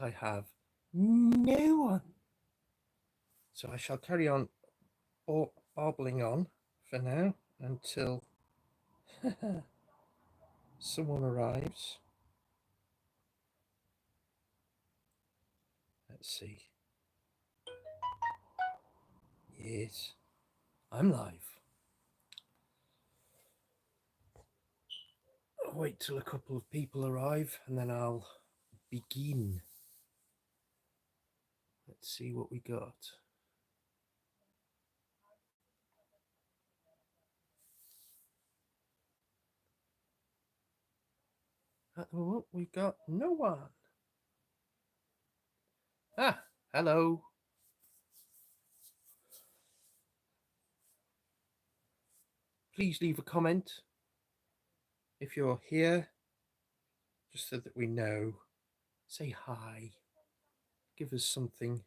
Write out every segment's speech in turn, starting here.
I have no one. So I shall carry on barbling on for now until someone arrives. Let's see. Yes, I'm live. I'll wait till a couple of people arrive and then I'll begin. Let's see what we got. At the moment, we've got no one. Ah, hello. Please leave a comment if you're here, just so that we know. Say hi. Give us something.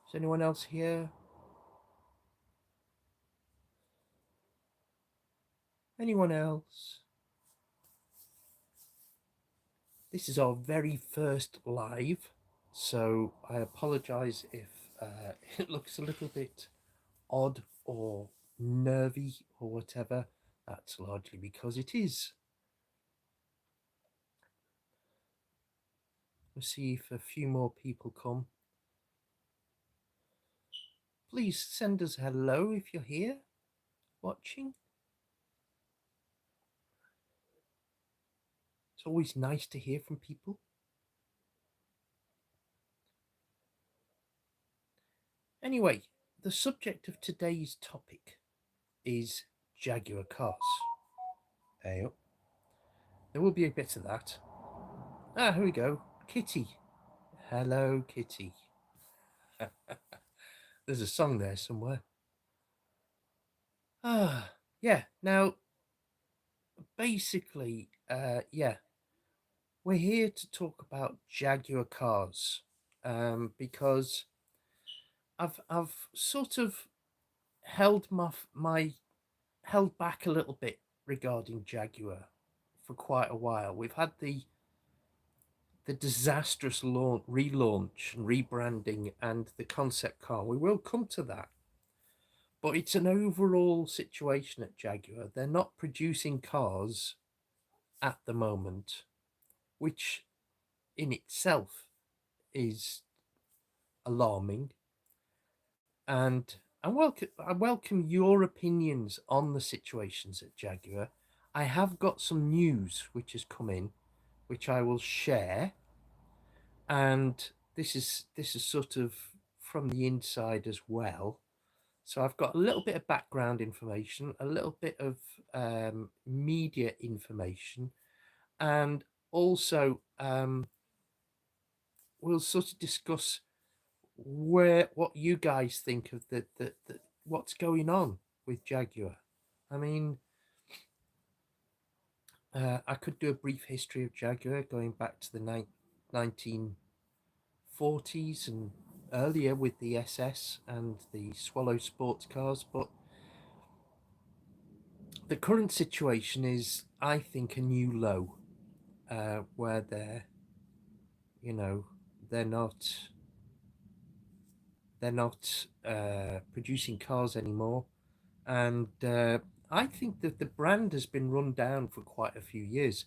Is anyone else here? Anyone else? This is our very first live, so I apologize if it looks a little bit odd or nervy or whatever. That's largely because it is. We'll see if a few more people come. Please send us hello if you're here watching. It's always nice to hear from people. Anyway, the subject of today's topic is Jaguar cars. Hey, there will be a bit of that. Ah, here we go. Kitty. Hello, Kitty. There's a song there somewhere. Ah, yeah. Now, basically, yeah, we're here to talk about Jaguar cars, because I've sort of held held back a little bit regarding Jaguar for quite a while. We've had the disastrous relaunch and rebranding and the concept car. We will come to that. But it's an overall situation at Jaguar. They're not producing cars at the moment, which in itself is alarming. And I welcome your opinions on the situations at Jaguar. I have got some news which has come in, which I will share. And this is sort of from the inside as well. So I've got a little bit of background information, a little bit of media information, and also we'll sort of discuss what you guys think of the what's going on with Jaguar. I mean, I could do a brief history of Jaguar going back to the 1940s and earlier with the SS and the Swallow sports cars, but the current situation is, I think, a new low, where they're, you know, they're not producing cars anymore, and I think that the brand has been run down for quite a few years.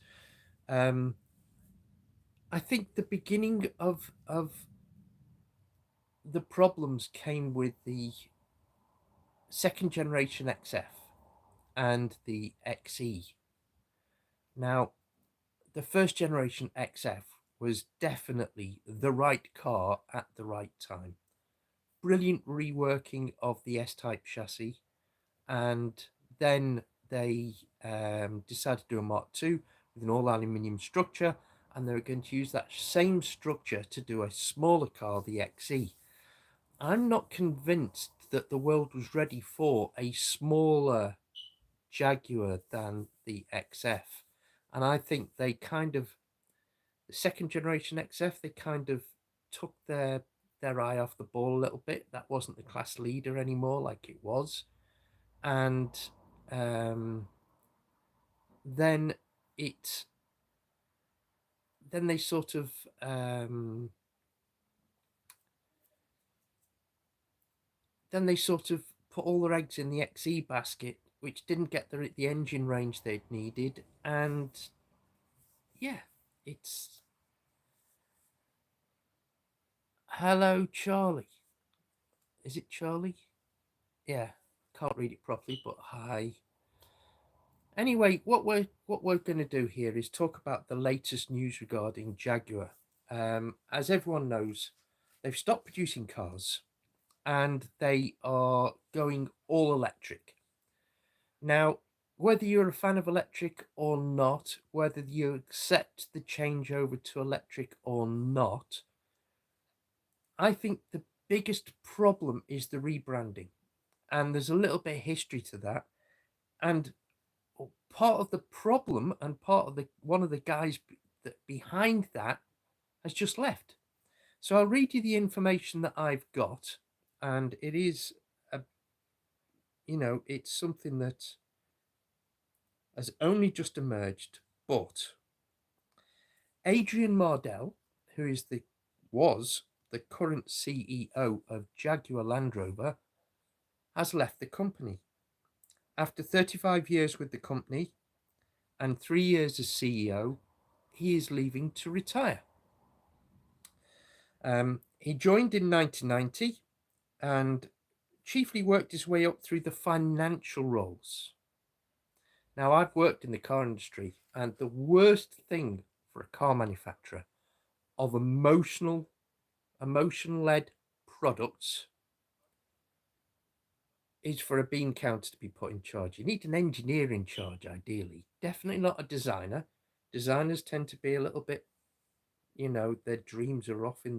I think the beginning of the problems came with the second generation XF and the XE. Now, the first generation XF was definitely the right car at the right time. Brilliant reworking of the S-Type chassis, and then they decided to do a Mark II with an all-aluminium structure, and they were going to use that same structure to do a smaller car, the XE. I'm not convinced that the world was ready for a smaller Jaguar than the XF. And I think they kind of, the second generation XF, they kind of took their eye off the ball a little bit. That wasn't the class leader anymore like it was. And um, then it then they sort of put all their eggs in the XE basket, which didn't get the engine range they'd needed. And yeah, it's hello Charlie. Is it Charlie? Yeah, can't read it properly, but hi. Anyway, what we're going to do here is talk about the latest news regarding Jaguar. As everyone knows, they've stopped producing cars and they are going all electric. Now, whether you're a fan of electric or not, whether you accept the changeover to electric or not, I think the biggest problem is the rebranding. And there's a little bit of history to that. And part of the problem and part of the one of the guys that behind that has just left. So I'll read you the information that I've got, and it is it's something that has only just emerged. But Adrian Mardell, who was the current CEO of Jaguar Land Rover, has left the company. After 35 years with the company and 3 years as CEO, he is leaving to retire. He joined in 1990 and chiefly worked his way up through the financial roles. Now, I've worked in the car industry, and the worst thing for a car manufacturer of emotion-led products is for a bean counter to be put in charge. You need an engineer in charge, ideally. Definitely not a designer. Designers tend to be a little bit, their dreams are off in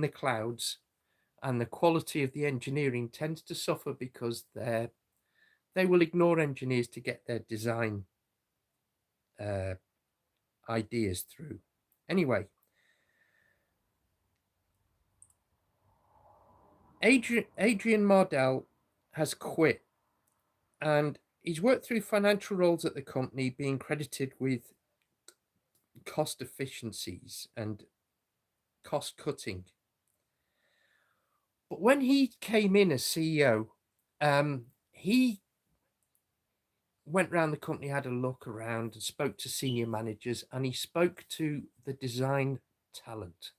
the clouds, and the quality of the engineering tends to suffer because they will ignore engineers to get their design ideas through. Anyway, Adrian Mardell has quit, and he's worked through financial roles at the company, being credited with cost efficiencies and cost cutting. But when he came in as CEO, he went around the company, had a look around, and spoke to senior managers, and he spoke to the design talent.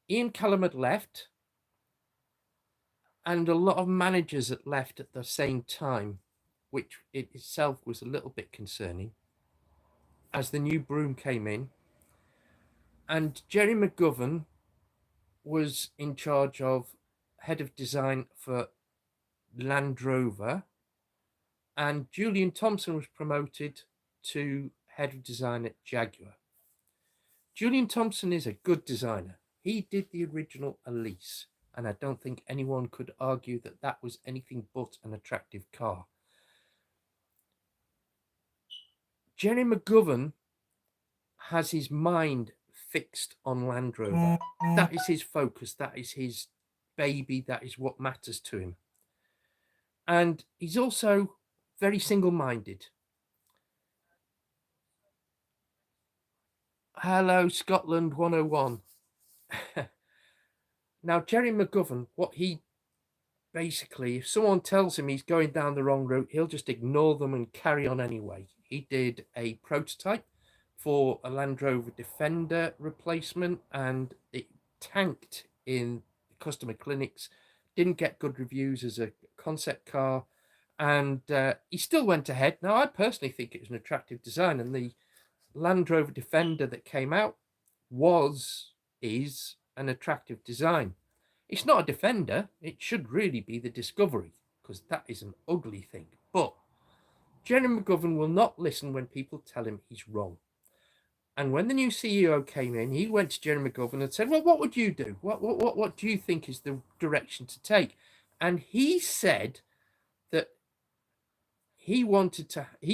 Ian Callum had left, and a lot of managers had left at the same time, which it itself was a little bit concerning, as the new broom came in. And Jerry McGovern was in charge of head of design for Land Rover, and Julian Thompson was promoted to head of design at Jaguar. Julian Thompson is a good designer. He did the original Elise, and I don't think anyone could argue that that was anything but an attractive car. Jerry McGovern has his mind fixed on Land Rover. That is his focus. That is his baby. That is what matters to him. And he's also very single-minded. Hello, Scotland 101. Now, Jerry McGovern, what he basically, if someone tells him he's going down the wrong route, he'll just ignore them and carry on anyway. He did a prototype for a Land Rover Defender replacement, and it tanked in customer clinics, didn't get good reviews as a concept car, and he still went ahead. Now, I personally think it was an attractive design, and the Land Rover Defender that came out is an attractive design. It's not a Defender. It should really be the Discovery, because that is an ugly thing. But Jerry McGovern will not listen when people tell him he's wrong. And when the new CEO came in, he went to Jerry McGovern and said, "Well, what would you do? What do you think is the direction to take?" And he said that he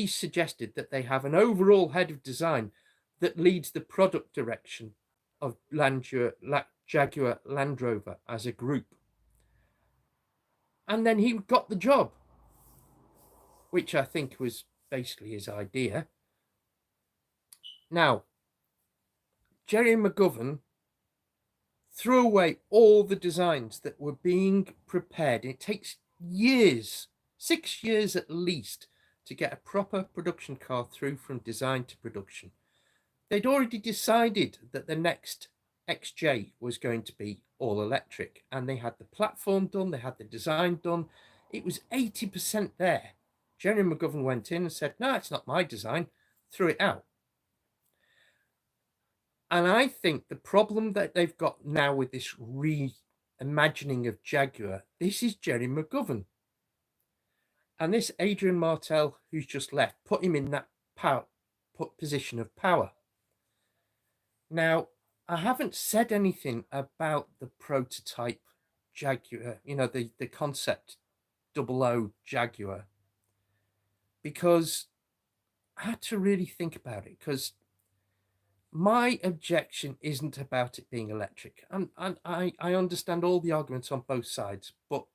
suggested that they have an overall head of design that leads the product direction of Jaguar Land Rover as a group. And then he got the job, which I think was basically his idea. Now, Jerry McGovern threw away all the designs that were being prepared. It takes years, 6 years at least, to get a proper production car through from design to production. They'd already decided that the next XJ was going to be all electric, and they had the platform done, they had the design done. It was 80% there. Jerry McGovern went in and said, "No, it's not my design," threw it out. And I think the problem that they've got now with this reimagining of Jaguar, this is Jerry McGovern. And this Adrian Martell, who's just left, put him in that position of power. Now, I haven't said anything about the prototype Jaguar, the concept 00 Jaguar, because I had to really think about it, because my objection isn't about it being electric. And I understand all the arguments on both sides, but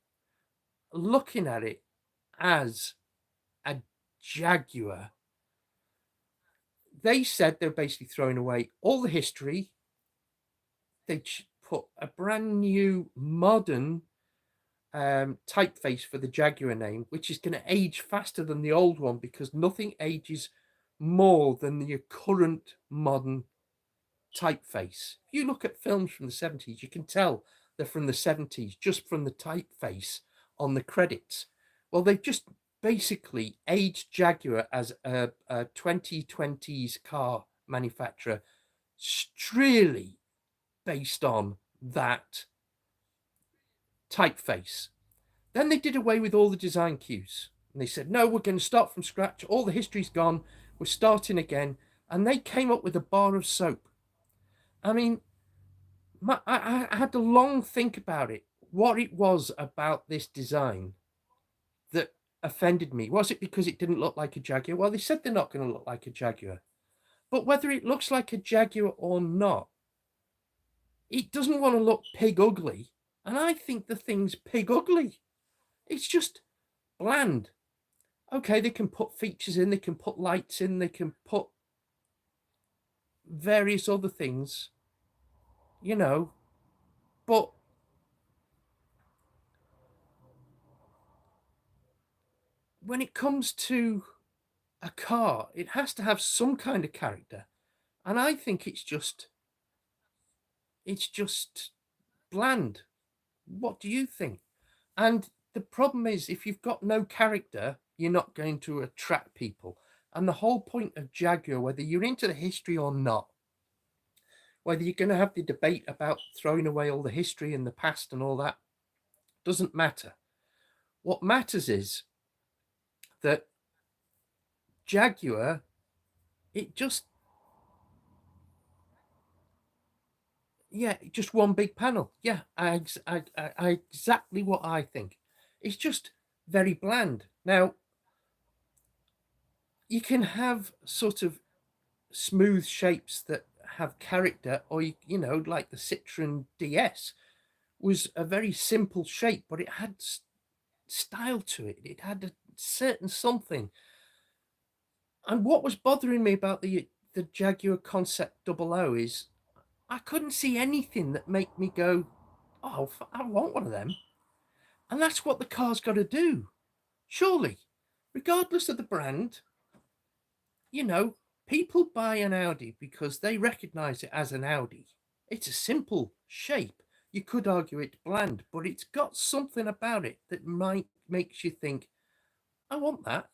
looking at it as a Jaguar, they said they're basically throwing away all the history. They put a brand new modern typeface for the Jaguar name, which is going to age faster than the old one, because nothing ages more than the current modern typeface. If you look at films from the 70s, you can tell they're from the 70s just from the typeface on the credits. Well, they've just basically aged Jaguar as a 2020s car manufacturer, strictly based on that typeface. Then they did away with all the design cues, and they said, "No, we're going to start from scratch. All the history's gone. We're starting again." And they came up with a bar of soap. I mean, I had to long think about it, what it was about this design that offended me. Was it because it didn't look like a Jaguar? Well, they said they're not going to look like a Jaguar. But whether it looks like a Jaguar or not, it doesn't want to look pig ugly. And I think the thing's pig ugly. It's just bland. Okay, they can put features in, they can put lights in, they can put various other things, but when it comes to a car, it has to have some kind of character. And I think it's just bland. What do you think? And the problem is, if you've got no character, you're not going to attract people. And the whole point of Jaguar, whether you're into the history or not, whether you're going to have the debate about throwing away all the history and the past and all that, doesn't matter. What matters is that Jaguar, just one big panel. Yeah, I exactly what I think. It's just very bland. Now, you can have sort of smooth shapes that have character, or like the Citroen DS was a very simple shape, but it had style to it. It had a certain something. And what was bothering me about the Jaguar Concept 00 is I couldn't see anything that made me go, "Oh, I want one of them." And that's what the car's got to do, surely, regardless of the brand. People buy an Audi because they recognize it as an Audi. It's a simple shape. You could argue it's bland, but it's got something about it that might makes you think, "I want that."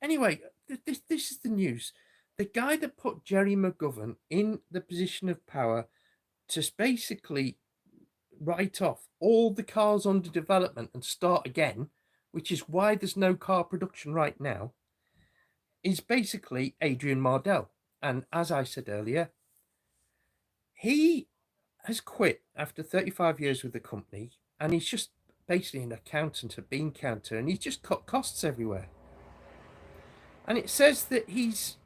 Anyway, this is the news. The guy that put Jerry McGovern in the position of power to basically write off all the cars under development and start again, which is why there's no car production right now, is basically Adrian Mardell. And as I said earlier, he has quit after 35 years with the company, and he's just basically an accountant, a bean counter, and he's just cut costs everywhere. And it says that he's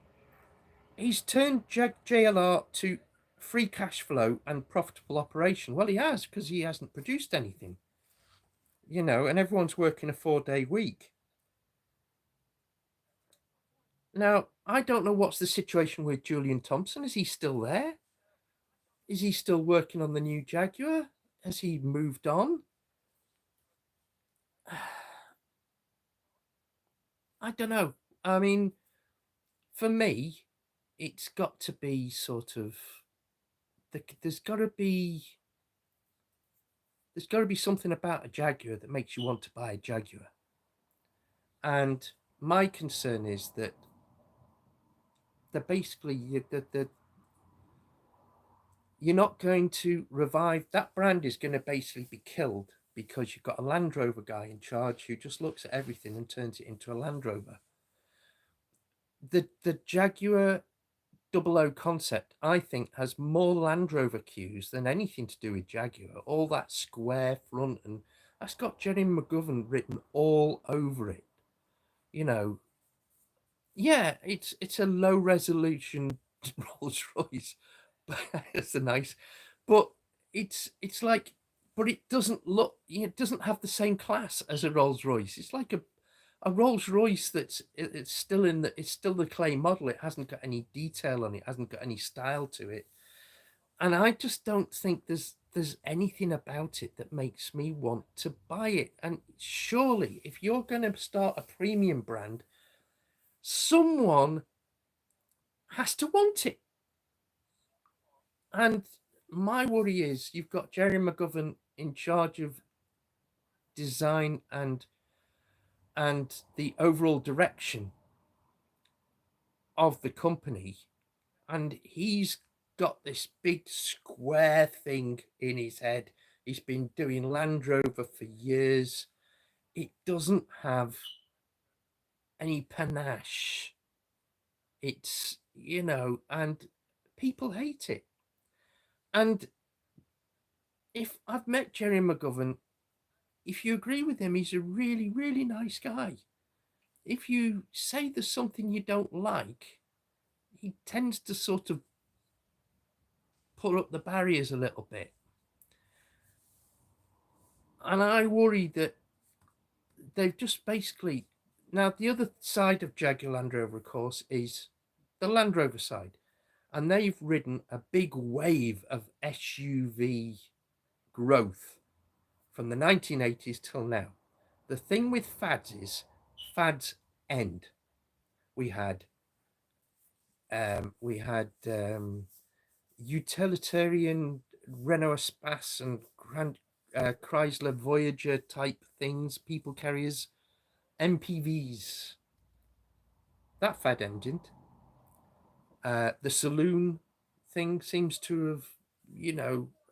turned JLR to free cash flow and profitable operation. Well, he has, because he hasn't produced anything, and everyone's working a 4-day week. Now, I don't know what's the situation with Julian Thompson. Is he still there? Is he still working on the new Jaguar? Has he moved on? I don't know. I mean, for me, it's got to be sort of there's got to be something about a Jaguar that makes you want to buy a Jaguar. And my concern is that basically you're not going to revive that brand. Is going to basically be killed because you've got a Land Rover guy in charge who just looks at everything and turns it into a Land Rover. The Jaguar 00 concept, I think, has more Land Rover cues than anything to do with Jaguar. All that square front, and that's got Jerry McGovern written all over it. Yeah, it's a low resolution Rolls Royce. That's a nice, but it's like, but it doesn't look. It doesn't have the same class as a Rolls Royce. It's like a Rolls Royce it's still it's still the clay model. It hasn't got any detail on it. Hasn't got any style to it, and I just don't think there's anything about it that makes me want to buy it. And surely, if you're going to start a premium brand, someone has to want it. And my worry is you've got Jerry McGovern in charge of design and the overall direction of the company, and he's got this big square thing in his head. He's been doing Land Rover for years. It doesn't have any panache. It's, and people hate it. And if I've met Jerry McGovern, if you agree with him, he's a really, really nice guy. If you say there's something you don't like, he tends to sort of put up the barriers a little bit. And I worry that they've just basically... Now, the other side of Jaguar Land Rover, of course, is the Land Rover side. And they've ridden a big wave of SUV growth from the 1980s till now. The thing with fads is fads end. We had utilitarian Renault Espace and Grand Chrysler Voyager type things, people carriers, MPVs. That fad ended. The saloon thing seems to have,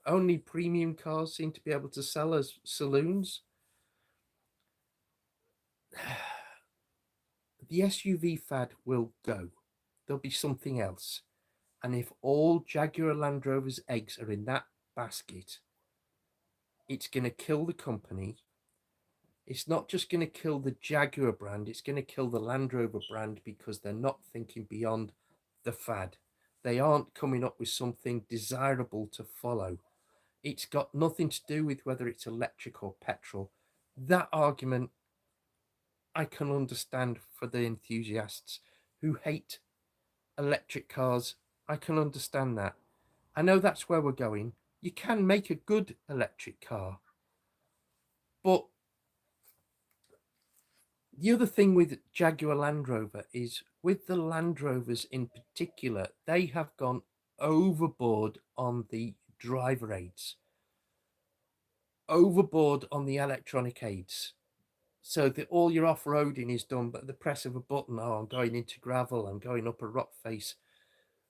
only premium cars seem to be able to sell as saloons. The SUV fad will go. There'll be something else. And if all Jaguar Land Rover's eggs are in that basket, it's going to kill the company. It's not just going to kill the Jaguar brand, it's going to kill the Land Rover brand, because they're not thinking beyond the fad. They aren't coming up with something desirable to follow. It's got nothing to do with whether it's electric or petrol. That argument I can understand for the enthusiasts who hate electric cars. I can understand that. I know that's where we're going. You can make a good electric car. But the other thing with Jaguar Land Rover is, with the Land Rovers in particular, they have gone overboard on the driver aids, overboard on the electronic aids. So that all your off-roading is done but the press of a button. Oh, I'm going into gravel, I'm going up a rock face.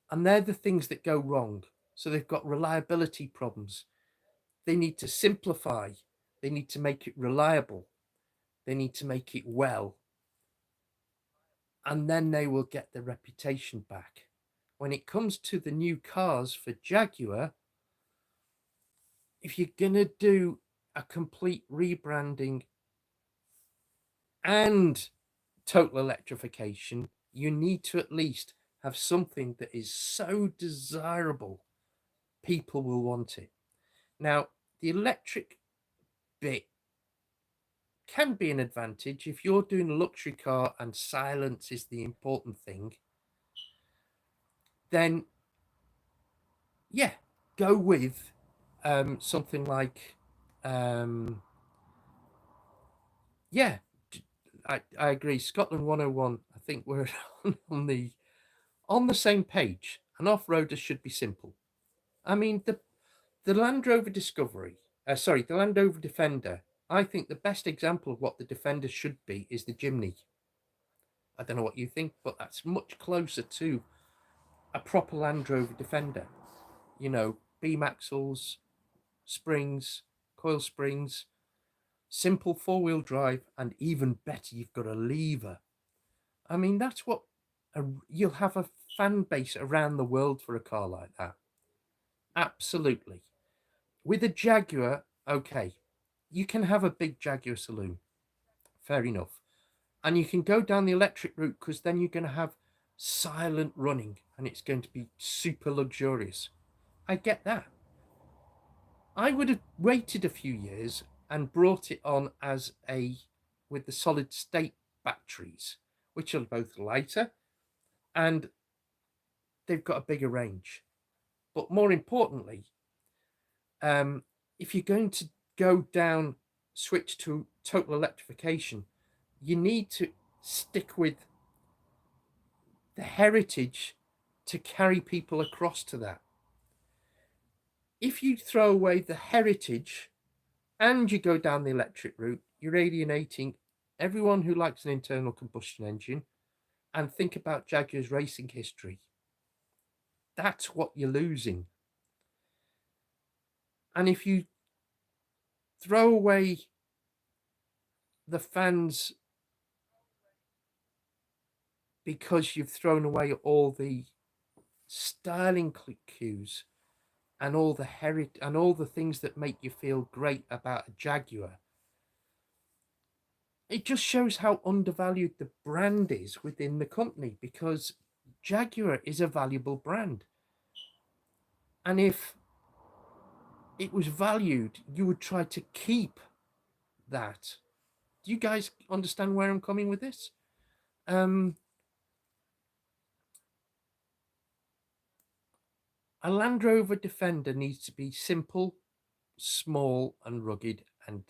And they're the things that go wrong. So they've got reliability problems. They need to simplify. They need to make it reliable. They need to make it well. And then they will get their reputation back. when it comes to the new cars for Jaguar, if you're going to do a complete rebranding and total electrification, you need to at least have something that is so desirable, people will want it. Now, the electric bit can be an advantage if you're doing a luxury car and silence is the important thing. Then, yeah, go with something like, yeah, I agree. Scotland 101. I think we're on the same page. An off-roader should be simple. I mean, the Land Rover Discovery, the Land Rover Defender. I think the best example of what the Defender should be is the Jimny. I don't know what you think, but that's much closer to a proper Land Rover Defender. You know, beam axles, springs, coil springs, simple four-wheel drive, and even better, you've got a lever. I mean, that's what you'll have a fan base around the world for a car like that. Absolutely. With a Jaguar, okay, you can have a big Jaguar saloon. Fair enough. And you can go down the electric route because then you're going to have silent running and it's going to be super luxurious. I get that. I would have waited a few years and brought it on as with the solid state batteries, which are both lighter and they've got a bigger range. But more importantly, if you're going to go down, switch to total electrification, you need to stick with the heritage to carry people across to that. If you throw away the heritage and you go down the electric route, you're alienating everyone who likes an internal combustion engine. And think about Jaguar's racing history. That's what you're losing. And if you throw away the fans because you've thrown away all the styling cues and all the heritage and all the things that make you feel great about a Jaguar, it just shows how undervalued the brand is within the company, because Jaguar is a valuable brand. And if it was valued, you would try to keep that. Do you guys understand where I'm coming with this? A Land Rover Defender needs to be simple, small and rugged, and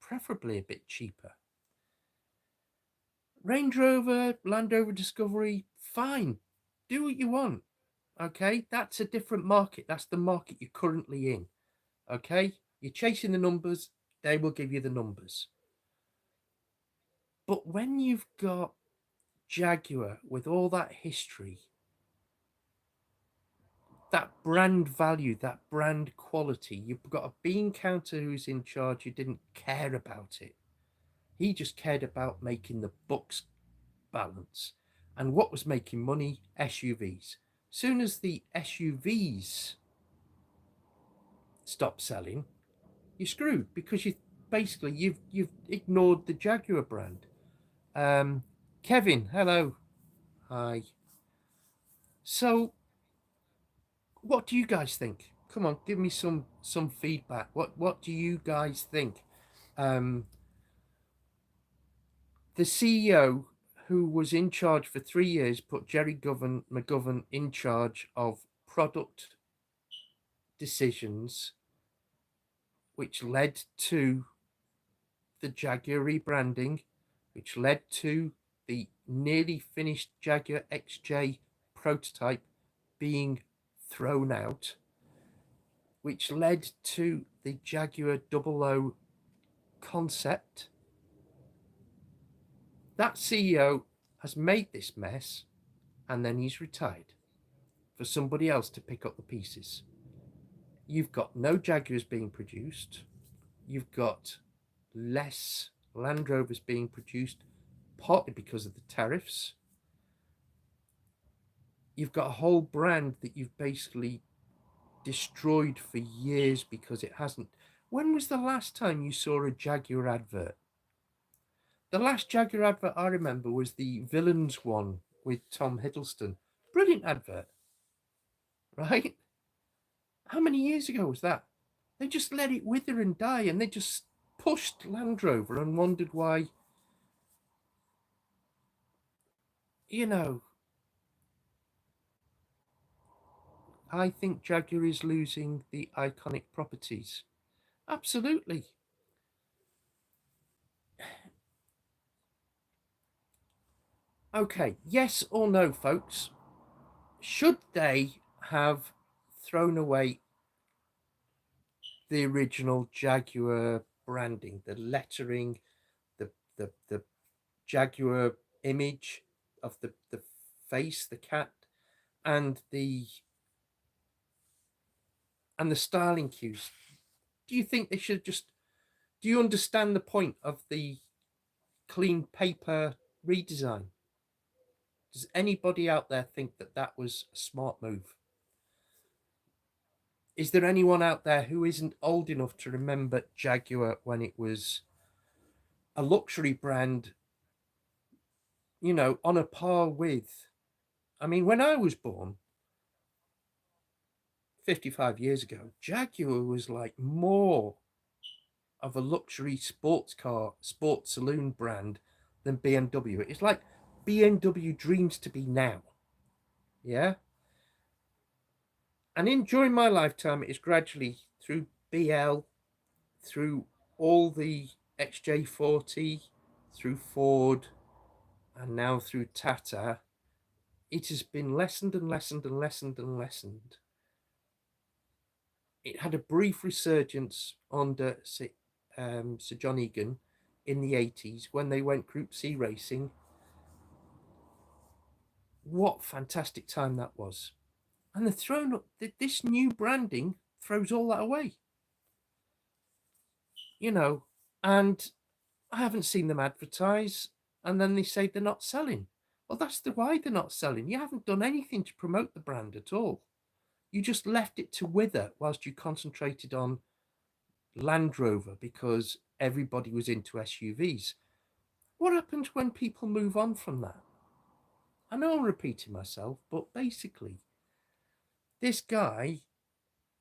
preferably a bit cheaper. Range Rover, Land Rover Discovery, fine. Do what you want. Okay, that's a different market. That's the market you're currently in. Okay, you're chasing the numbers, they will give you the numbers. But when you've got Jaguar with all that history, that brand value, that brand quality, you've got a bean counter who's in charge who didn't care about it. He just cared about making the books balance. And what was making money? SUVs. Soon as the SUVs stop selling, you're screwed, because you've ignored the Jaguar brand. Kevin, hello. Hi. So what do you guys think? Come on, give me some feedback. What do you guys think? The CEO who was in charge for 3 years put Jerry McGovern in charge of product decisions, which led to the Jaguar rebranding, which led to the nearly finished Jaguar XJ prototype being thrown out, which led to the Jaguar 00 concept. That CEO has made this mess, and then he's retired for somebody else to pick up the pieces. You've got no Jaguars being produced. You've got less Land Rovers being produced, partly because of the tariffs. you've got a whole brand that you've basically destroyed for years because it hasn't. When was the last time you saw a Jaguar advert? The last Jaguar advert I remember was the Villains one with Tom Hiddleston. Brilliant advert, right? How many years ago was that? They just let it wither and die, and they just pushed Land Rover and wondered why, you know, I think Jaguar is losing the iconic properties. Absolutely. Okay, yes or no, folks? Should they have thrown away the original Jaguar branding, the lettering, the Jaguar image of the face, the cat, and the styling cues? Do you think they should just? Do you understand the point of the clean paper redesign? Does anybody out there think that that was a smart move? Is there anyone out there who isn't old enough to remember Jaguar when it was a luxury brand, on a par with? I mean, when I was born 55 years ago, Jaguar was like more of a luxury sports car, sports saloon brand than BMW. It's like BMW dreams to be now. Yeah. And during my lifetime, it's gradually through BL, through all the XJ40, through Ford, and now through Tata, it has been lessened and lessened and lessened and lessened. It had a brief resurgence under Sir John Egan in the 80s when they went Group C racing. What fantastic time that was. And they're thrown up, this new branding throws all that away, and I haven't seen them advertise, and then they say they're not selling. Well, that's the why they're not selling. You haven't done anything to promote the brand at all. You just left it to wither whilst you concentrated on Land Rover because everybody was into SUVs. What happens when people move on from that? I know I'm repeating myself, but basically, this guy,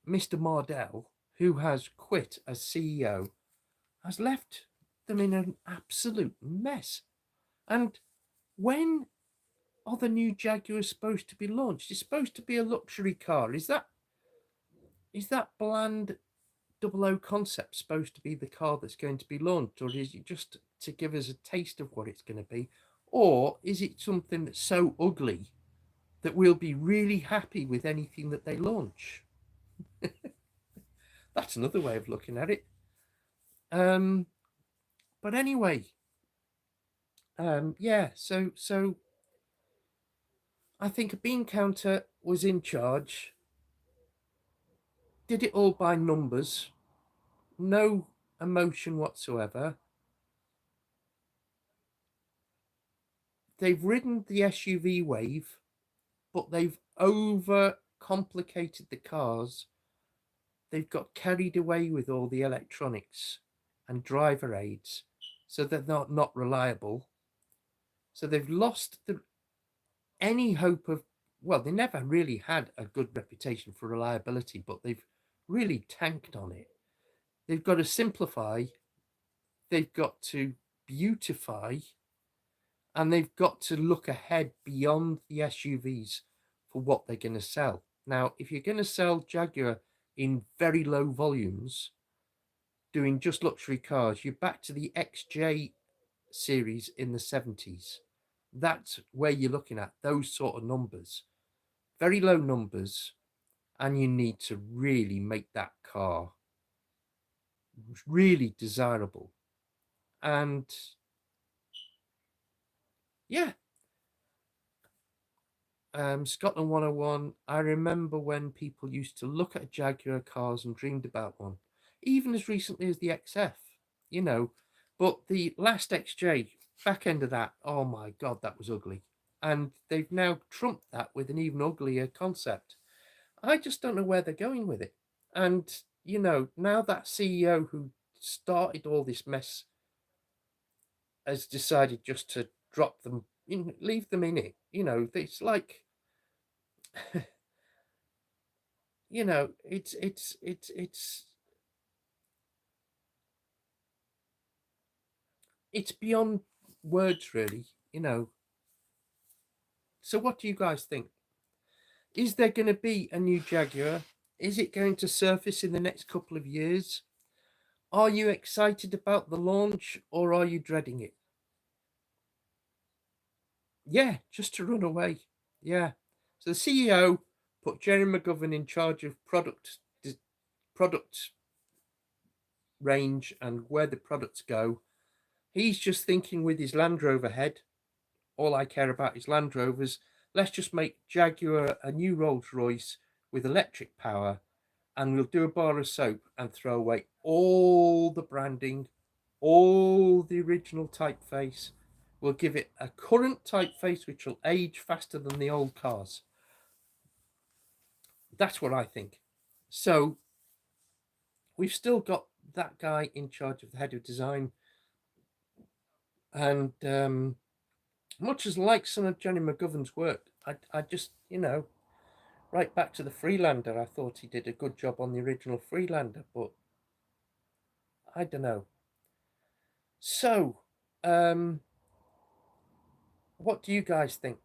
Mr. Mardell, who has quit as CEO, has left them in an absolute mess. And when are the new Jaguars supposed to be launched? It's supposed to be a luxury car. Is that bland 00 concept supposed to be the car that's going to be launched, or is it just to give us a taste of what it's going to be? Or is it something that's so ugly that we'll be really happy with anything that they launch? That's another way of looking at it. But anyway, yeah. So I think a bean counter was in charge, did it all by numbers, no emotion whatsoever. They've ridden the SUV wave, but they've over complicated the cars. They've got carried away with all the electronics and driver aids, so they're not reliable. So they've lost any hope of, well, they never really had a good reputation for reliability, but they've really tanked on it. They've got to simplify, they've got to beautify, and they've got to look ahead beyond the SUVs for what they're going to sell. Now, if you're going to sell Jaguar in very low volumes, doing just luxury cars, you're back to the XJ series in the 70s. That's where you're looking at, those sort of numbers. Very low numbers, and you need to really make that car really desirable. And yeah, Scotland 101, I remember when people used to look at Jaguar cars and dreamed about one, even as recently as the XF. But the last XJ, back end of that, oh my God, that was ugly. and they've now trumped that with an even uglier concept. I just don't know where they're going with it. And, you know, now that CEO who started all this mess has decided just to drop them, leave them in it. You know, it's like, you know, it's beyond words, really. You know. So, what do you guys think? Is there going to be a new Jaguar? Is it going to surface in the next couple of years? Are you excited about the launch, or are you dreading it? Yeah, just to run away. Yeah. So the CEO put Jerry McGovern in charge of product range and where the products go. He's just thinking with his Land Rover head. All I care about is Land Rovers. Let's just make Jaguar a new Rolls Royce with electric power, and we'll do a bar of soap and throw away all the branding, all the original typeface. We'll give it a current typeface which will age faster than the old cars. That's what I think. So we've still got that guy in charge of the head of design, and much as like some of Jenny McGovern's work, I just, you know, right back to the Freelander, I thought he did a good job on the original Freelander, but I don't know. So, what do you guys think?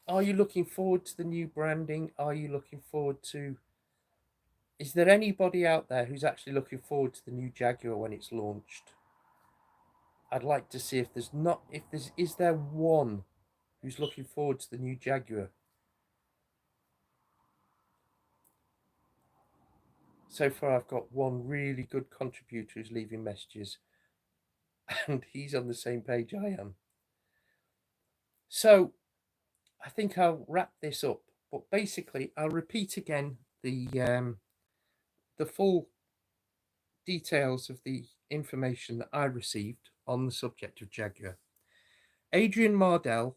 Are you looking forward to the new branding? Are you looking forward to... Is there anybody out there who's actually looking forward to the new Jaguar when it's launched? I'd like to see if there's not... Is there one who's looking forward to the new Jaguar? So far, I've got one really good contributor who's leaving messages, and he's on the same page I am. So, I think I'll wrap this up. But basically, I'll repeat again the full details of the information that I received on the subject of Jaguar. Adrian Mardell,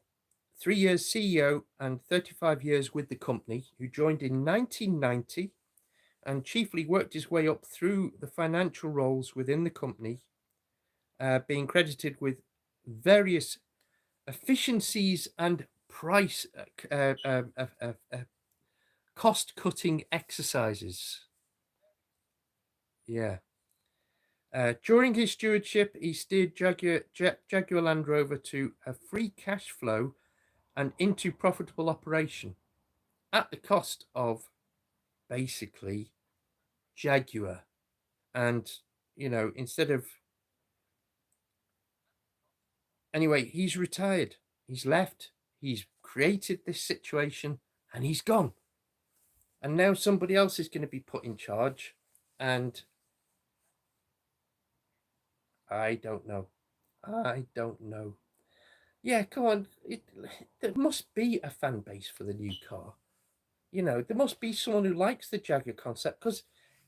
3 years CEO and 35 years with the company, who joined in 1990 and chiefly worked his way up through the financial roles within the company, being credited with various efficiencies and price cost-cutting exercises. Yeah. During his stewardship, he steered Jaguar Land Rover to a free cash flow and into profitable operation at the cost of basically Jaguar. And, you know, instead of... Anyway, he's retired. He's left. He's created this situation and he's gone. And now somebody else is going to be put in charge. And I don't know. I don't know. Yeah, come on. There must be a fan base for the new car. You know, there must be someone who likes the Jaguar concept, because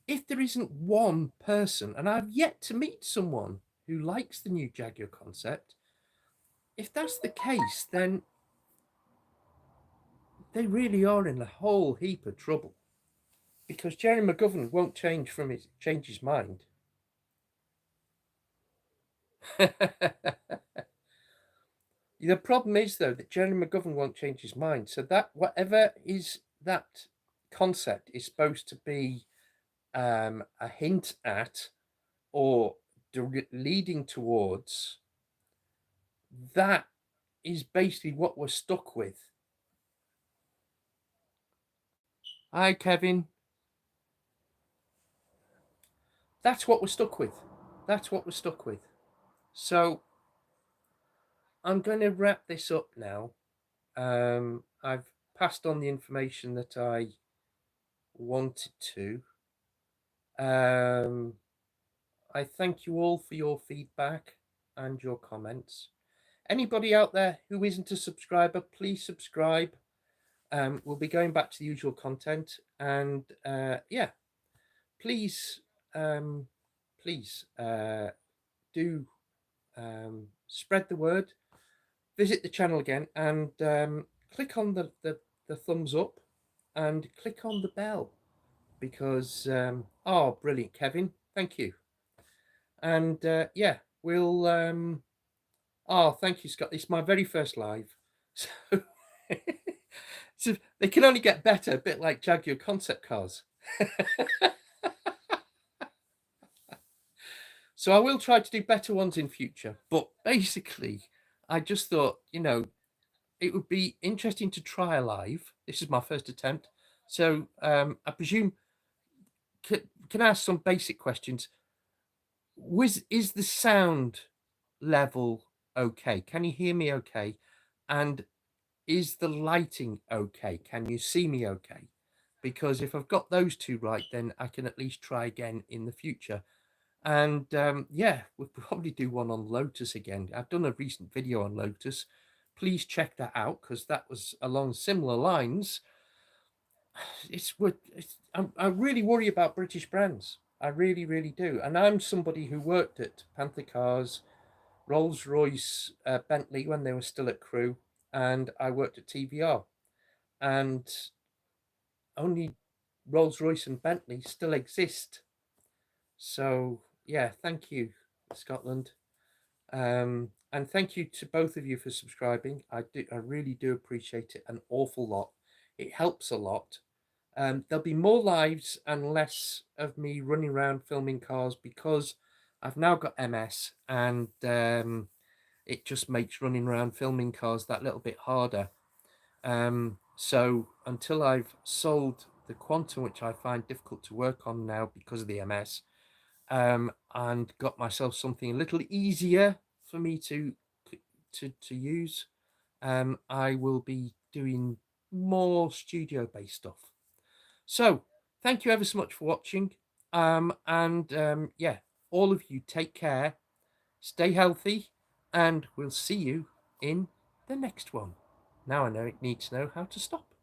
if there isn't one person, and I've yet to meet someone who likes the new Jaguar concept, if that's the case, then they really are in a whole heap of trouble, because Jerry McGovern won't change his mind. The problem is, though, that Jerry McGovern won't change his mind. So that whatever is that concept is supposed to be a hint at or leading towards, that is basically what we're stuck with. Hi, Kevin. That's what we're stuck with. That's what we're stuck with. So I'm going to wrap this up now. I've passed on the information that I wanted to. I thank you all for your feedback and your comments. Anybody out there who isn't a subscriber, please subscribe. We'll be going back to the usual content, and yeah, please, please do spread the word. Visit the channel again, and click on the thumbs up and click on the bell because, oh, brilliant, Kevin. Thank you. And yeah, we'll, oh, thank you, Scott. It's my very first live. So, so they can only get better, a bit like Jaguar concept cars. So I will try to do better ones in future. But basically, I just thought, it would be interesting to try a live. This is my first attempt. So I presume, can I ask some basic questions? Is the sound level okay? Can you hear me okay? And is the lighting okay? Can you see me okay? Because if I've got those two right, then I can at least try again in the future. And yeah, we'll probably do one on Lotus again. I've done a recent video on Lotus. Please check that out because that was along similar lines. I really worry about British brands. I really, really do. And I'm somebody who worked at Panther Cars, Rolls-Royce, Bentley when they were still at Crewe, and I worked at TVR. And only Rolls-Royce and Bentley still exist. So yeah, thank you, Scotland. And thank you to both of you for subscribing. I really do appreciate it an awful lot. It helps a lot. There'll be more lives and less of me running around filming cars because I've now got MS, and it just makes running around filming cars that little bit harder. So until I've sold the Quantum, which I find difficult to work on now because of the MS, and got myself something a little easier for me to use, I will be doing more studio-based stuff. So thank you ever so much for watching, and yeah, all of you take care, stay healthy, and we'll see you in the next one. Now I need to know how to stop.